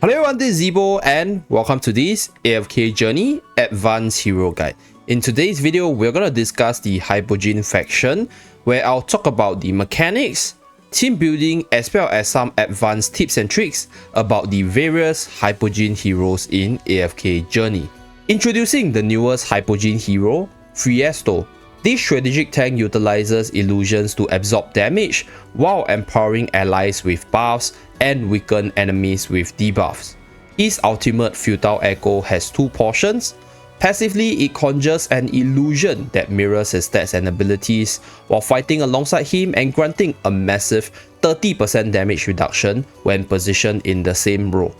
Hello everyone, this is Zeeebo and welcome to this AFK Journey Advanced Hero Guide. In today's video, we're going to discuss the Hypogean faction, where I'll talk about the mechanics, team building, as well as some advanced tips and tricks about the various Hypogean heroes in AFK Journey. Introducing the newest Hypogean hero, Phraesto. This strategic tank utilizes illusions to absorb damage while empowering allies with buffs and weaken enemies with debuffs. His ultimate Futile Echo has two portions. Passively, it conjures an illusion that mirrors his stats and abilities while fighting alongside him and granting a massive 30% damage reduction when positioned in the same row.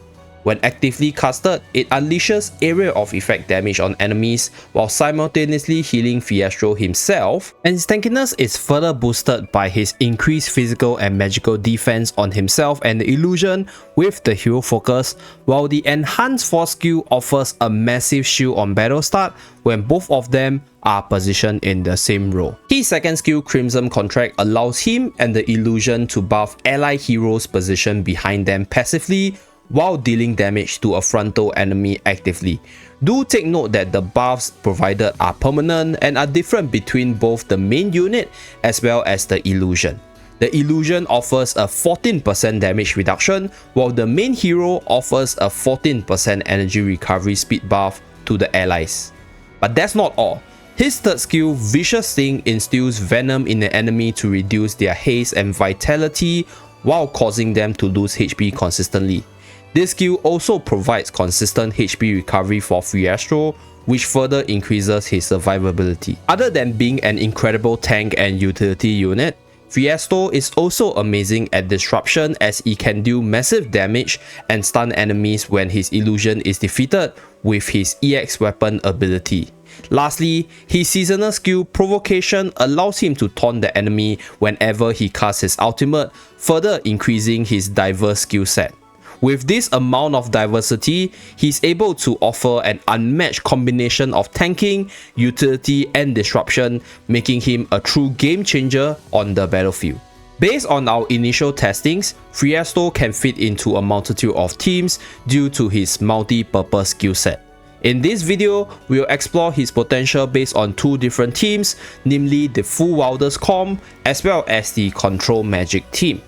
When actively casted, it unleashes area of effect damage on enemies while simultaneously healing Phraesto himself, and his tankiness is further boosted by his increased physical and magical defense on himself and the illusion with the hero focus, while the enhanced force skill offers a massive shield on battle start when both of them are positioned in the same row. His second skill, Crimson Contract, allows him and the illusion to buff ally heroes positioned behind them passively while dealing damage to a frontal enemy actively. Do take note that the buffs provided are permanent and are different between both the main unit as well as the illusion. The illusion offers a 14% damage reduction, while the main hero offers a 14% energy recovery speed buff to the allies. But that's not all. His third skill, Vicious Sting, instills venom in the enemy to reduce their haste and vitality while causing them to lose HP consistently. This skill also provides consistent HP recovery for Phraesto, which further increases his survivability. Other than being an incredible tank and utility unit, Phraesto is also amazing at disruption, as he can deal massive damage and stun enemies when his illusion is defeated with his EX weapon ability. Lastly, his seasonal skill, Provocation, allows him to taunt the enemy whenever he casts his ultimate, further increasing his diverse skill set. With this amount of diversity, he's able to offer an unmatched combination of tanking, utility, and disruption, making him a true game changer on the battlefield. Based on our initial testings, Phraesto can fit into a multitude of teams due to his multi-purpose skill set. In this video, we'll explore his potential based on two different teams, namely the Full Wilders Comp as well as the Control Magic team.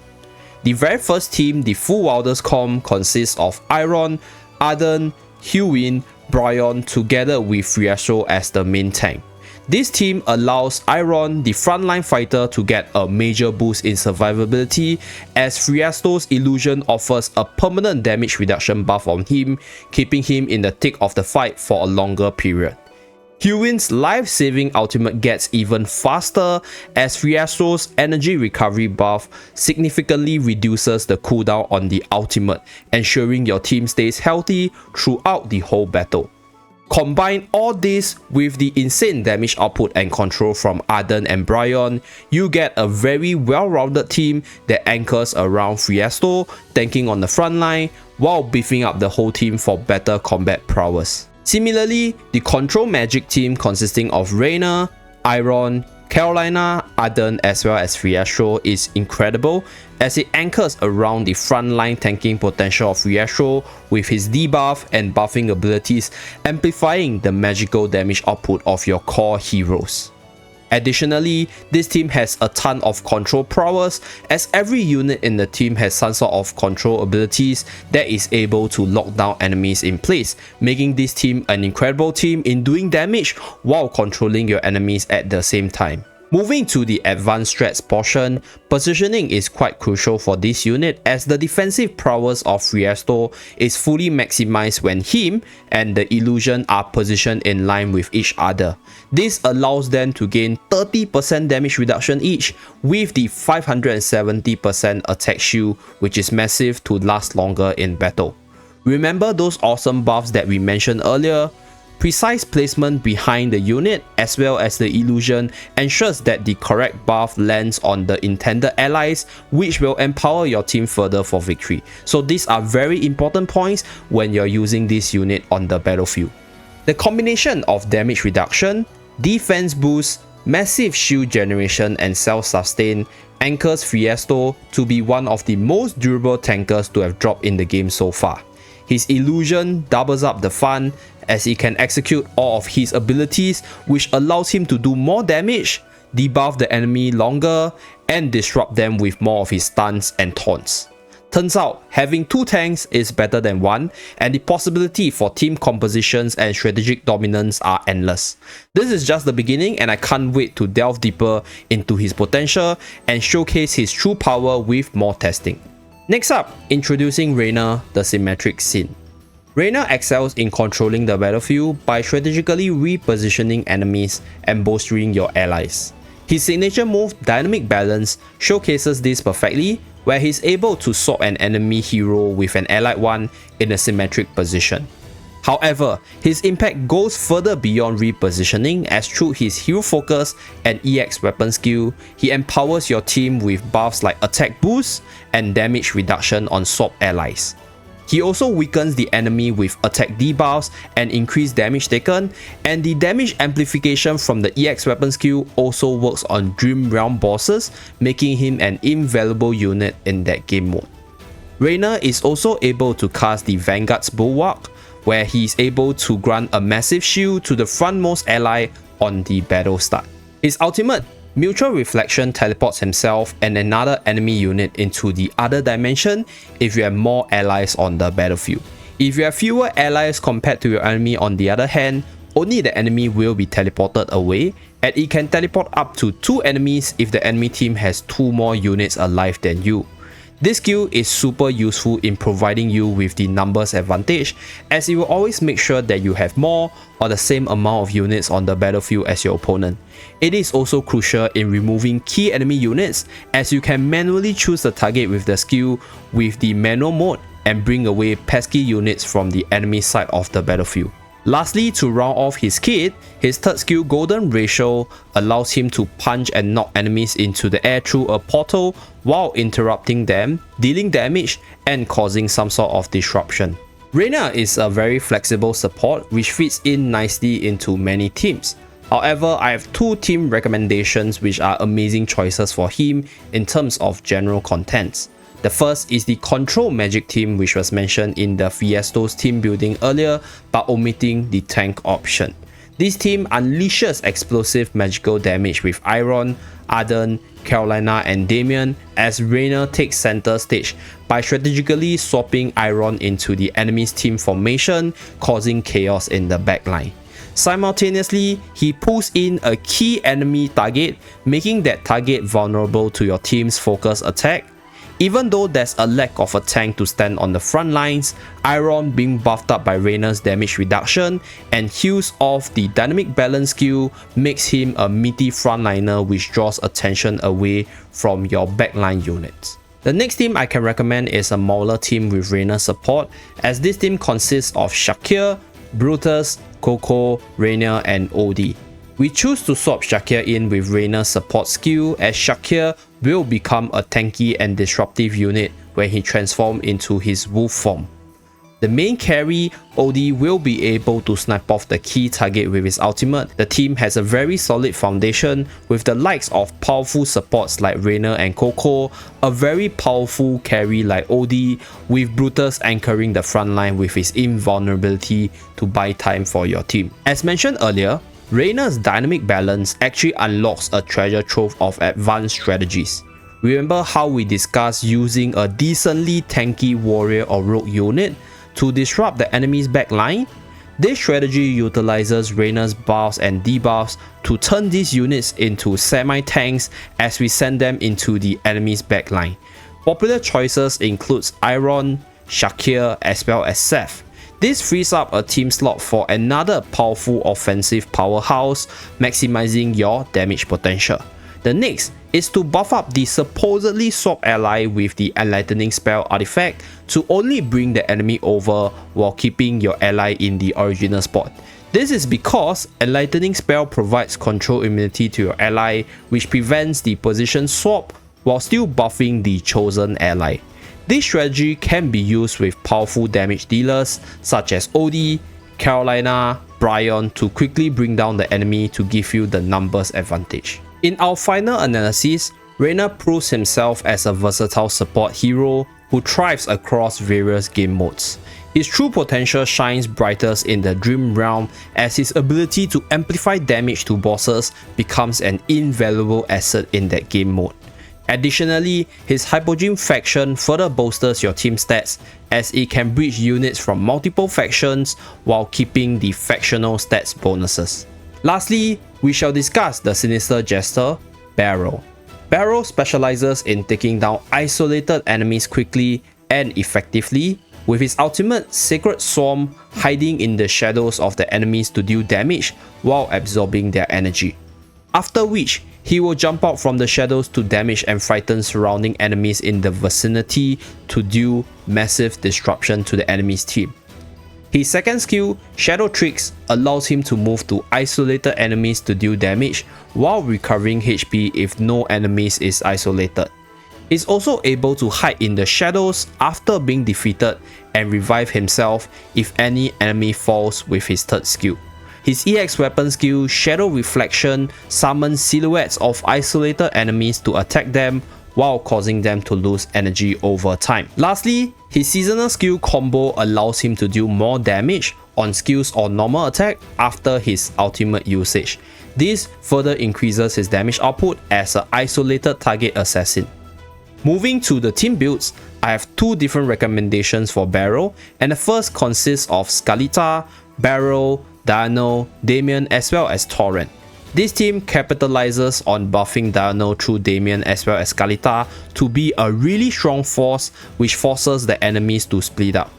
The very first team, the Full Wilders Comp, consists of Iron, Arden, Hypogean, Berial together with Phraesto as the main tank. This team allows Iron, the frontline fighter, to get a major boost in survivability, as Phraesto's illusion offers a permanent damage reduction buff on him, keeping him in the thick of the fight for a longer period. Hypogean's life-saving ultimate gets even faster, as Phraesto's energy recovery buff significantly reduces the cooldown on the ultimate, ensuring your team stays healthy throughout the whole battle. Combine all this with the insane damage output and control from Arden and Berial, you get a very well-rounded team that anchors around Phraesto, tanking on the front line, while beefing up the whole team for better combat prowess. Similarly, the Control Magic team, consisting of Reiner, Iron, Carolina, Arden as well as Phraesto, is incredible, as it anchors around the frontline tanking potential of Phraesto with his debuff and buffing abilities, amplifying the magical damage output of your core heroes. Additionally, this team has a ton of control prowess, as every unit in the team has some sort of control abilities that is able to lock down enemies in place, making this team an incredible team in doing damage while controlling your enemies at the same time. Moving to the advanced strats portion, positioning is quite crucial for this unit, as the defensive prowess of Phraesto is fully maximized when him and the illusion are positioned in line with each other. This allows them to gain 30% damage reduction each, with the 570% attack shield, which is massive to last longer in battle. Remember those awesome buffs that we mentioned earlier? Precise placement behind the unit as well as the illusion ensures that the correct buff lands on the intended allies, which will empower your team further for victory. So these are very important points when you're using this unit on the battlefield. The combination of damage reduction, defense boost, massive shield generation and self-sustain anchors Phraesto to be one of the most durable tankers to have dropped in the game so far. His illusion doubles up the fun as he can execute all of his abilities, which allows him to do more damage, debuff the enemy longer, and disrupt them with more of his stuns and taunts. Turns out, having 2 tanks is better than 1, and the possibility for team compositions and strategic dominance are endless. This is just the beginning, and I can't wait to delve deeper into his potential and showcase his true power with more testing. Next up, introducing Reiner, the Symmetric Sin. Reiner excels in controlling the battlefield by strategically repositioning enemies and bolstering your allies. His signature move, Dynamic Balance, showcases this perfectly, where he's able to swap an enemy hero with an allied one in a symmetric position. However, his impact goes further beyond repositioning, as through his hero focus and EX weapon skill, he empowers your team with buffs like attack boost and damage reduction on swap allies. He also weakens the enemy with attack debuffs and increased damage taken, and the damage amplification from the EX weapon skill also works on Dream Realm bosses, making him an invaluable unit in that game mode. Reiner is also able to cast the Vanguard's Bulwark, where he is able to grant a massive shield to the frontmost ally on the battle start. His ultimate, Mutual Reflection, teleports himself and another enemy unit into the other dimension if you have more allies on the battlefield. If you have fewer allies compared to your enemy, on the other hand, only the enemy will be teleported away, and it can teleport up to 2 enemies if the enemy team has 2 more units alive than you. This skill is super useful in providing you with the numbers advantage, as it will always make sure that you have more or the same amount of units on the battlefield as your opponent. It is also crucial in removing key enemy units, as you can manually choose the target with the skill with the manual mode and bring away pesky units from the enemy side of the battlefield. Lastly, to round off his kit, his third skill, Golden Ratio, allows him to punch and knock enemies into the air through a portal while interrupting them, dealing damage and causing some sort of disruption. Reiner is a very flexible support which fits in nicely into many teams. However, I have 2 team recommendations which are amazing choices for him in terms of general contents. The first is the Control Magic team, which was mentioned in the Phraesto's team building earlier, but omitting the tank option. This team unleashes explosive magical damage with Iron, Arden, Carolina and Damien, as Reiner takes center stage by strategically swapping Iron into the enemy's team formation, causing chaos in the backline. Simultaneously, he pulls in a key enemy target, making that target vulnerable to your team's focus attack. Even though there's a lack of a tank to stand on the front lines, Iron being buffed up by Reiner's damage reduction and heals off the Dynamic Balance skill makes him a meaty frontliner which draws attention away from your backline units. The next team I can recommend is a Mauler team with Reiner support, as this team consists of Shakir, Brutus, Coco, Reinier and Odie. We choose to swap Shakir in with Reiner's support skill, as Shakir will become a tanky and disruptive unit when he transforms into his wolf form. The main carry, Odie, will be able to snipe off the key target with his ultimate. The team has a very solid foundation with the likes of powerful supports like Reiner and Coco, a very powerful carry like Odie, with Brutus anchoring the front line with his invulnerability to buy time for your team. As mentioned earlier, Reiner's Dynamic Balance actually unlocks a treasure trove of advanced strategies. Remember how we discussed using a decently tanky warrior or rogue unit to disrupt the enemy's backline? This strategy utilizes Reiner's buffs and debuffs to turn these units into semi-tanks as we send them into the enemy's backline. Popular choices includes Iron, Shakir as well as Seth. This frees up a team slot for another powerful offensive powerhouse, maximizing your damage potential. The next is to buff up the supposedly swap ally with the Enlightening Spell artifact to only bring the enemy over while keeping your ally in the original spot. This is because Enlightening Spell provides control immunity to your ally, which prevents the position swap while still buffing the chosen ally. This strategy can be used with powerful damage dealers such as Odie, Carolina, Brian to quickly bring down the enemy to give you the numbers advantage. In our final analysis, Reiner proves himself as a versatile support hero who thrives across various game modes. His true potential shines brightest in the Dream Realm, as his ability to amplify damage to bosses becomes an invaluable asset in that game mode. Additionally, his Hypogean faction further bolsters your team stats, as it can breach units from multiple factions while keeping the factional stats bonuses. Lastly, we shall discuss the Sinister Jester, Berial. Berial specializes in taking down isolated enemies quickly and effectively, with his ultimate Sacred Swarm hiding in the shadows of the enemies to deal damage while absorbing their energy. After which, he will jump out from the shadows to damage and frighten surrounding enemies in the vicinity to deal massive disruption to the enemy's team. His second skill, Shadow Tricks, allows him to move to isolated enemies to deal damage while recovering HP if no enemies is isolated. He's also able to hide in the shadows after being defeated and revive himself if any enemy falls with his third skill. His EX weapon skill, Shadow Reflection, summons silhouettes of isolated enemies to attack them while causing them to lose energy over time. Lastly, his seasonal skill combo allows him to deal more damage on skills or normal attack after his ultimate usage. This further increases his damage output as an isolated target assassin. Moving to the team builds, I have two different recommendations for Berial, and the first consists of Scalita, Berial, Diurnal, Damien as well as Torrent. This team capitalizes on buffing Diurnal through Damien as well as Scalita to be a really strong force which forces the enemies to split up.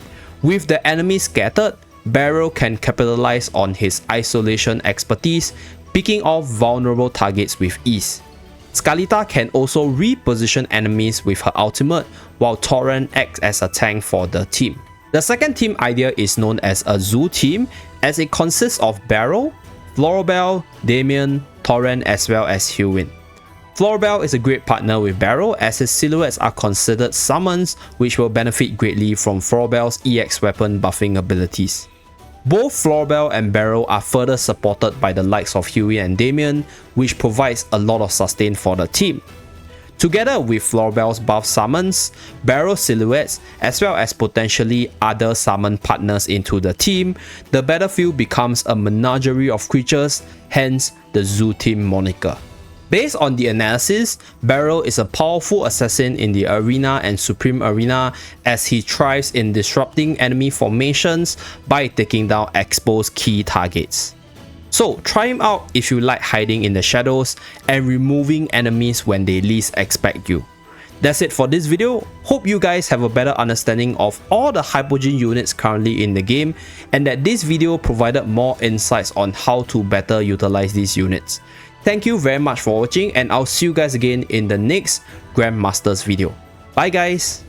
With the enemies scattered, Berial can capitalize on his isolation expertise, picking off vulnerable targets with ease. Scalita can also reposition enemies with her ultimate, while Torrent acts as a tank for the team. The second team idea is known as a Zoo team, as it consists of Berial, Floribel, Damien, Torrent as well as Hewyn. Floribel is a great partner with Berial, as his silhouettes are considered summons which will benefit greatly from Floribel's EX weapon buffing abilities. Both Floribel and Berial are further supported by the likes of Hewyn and Damien, which provides a lot of sustain for the team. Together with Floribel's buff summons, Berial silhouettes, as well as potentially other summon partners into the team, the battlefield becomes a menagerie of creatures, hence the Zoo Team moniker. Based on the analysis, Berial is a powerful assassin in the Arena and Supreme Arena, as he thrives in disrupting enemy formations by taking down exposed key targets. So try him out if you like hiding in the shadows and removing enemies when they least expect you. That's it for this video. Hope you guys have a better understanding of all the Hypogean units currently in the game, and that this video provided more insights on how to better utilize these units. Thank you very much for watching, and I'll see you guys again in the next Grandmaster's video. Bye guys!